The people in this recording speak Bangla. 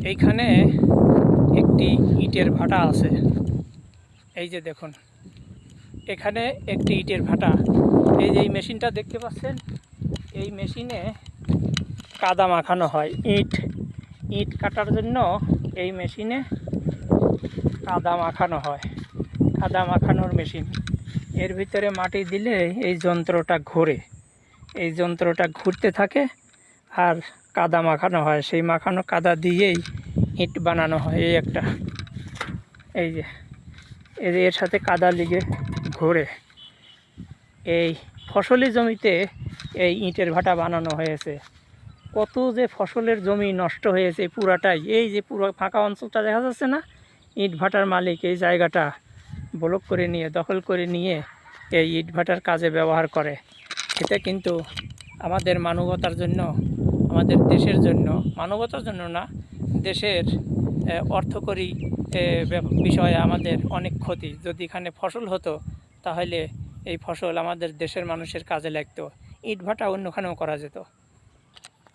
এইখানে একটি ইটের ভাটা আছে। এই যে দেখুন, এখানে একটি ইটের ভাটা। এই যে এই মেশিনটা দেখতে পাচ্ছেন, এই মেশিনে কাদা মাখানো হয়। ইট কাটার জন্য এই মেশিনে কাদা মাখানো হয়। কাদা মাখানোর মেশিন, এর ভিতরে মাটি দিলে এই যন্ত্রটা ঘোরে। এই যন্ত্রটা ঘুরতে থাকে আর কাদা মাখানো হয়। সেই মাখানো কাদা দিয়েই ইট বানানো হয়। এই একটা, এই যে এর সাথে কাদা লেগে ঘোরে। এই ফসলি জমিতে এই ইটের ভাটা বানানো হয়েছে। কত যে ফসলের জমি নষ্ট হয়েছে পুরাটাই। এই যে পুরো ফাঁকা অঞ্চলটা দেখা যাচ্ছে না, ইট ভাটার মালিক এই জায়গাটা ব্লক করে নিয়ে, দখল করে নিয়ে এই ইট ভাটার কাজে ব্যবহার করে। এটা কিন্তু আমাদের মানবতার জন্য, আমাদের দেশের জন্য, মানবতার জন্য না, দেশের অর্থকরী বিষয়ে আমাদের অনেক ক্ষতি। যদি এখানে ফসল হতো তাহলে এই ফসল আমাদের দেশের মানুষের কাজে লাগতো। ইট ভাটা অন্যখানেও করা যেত।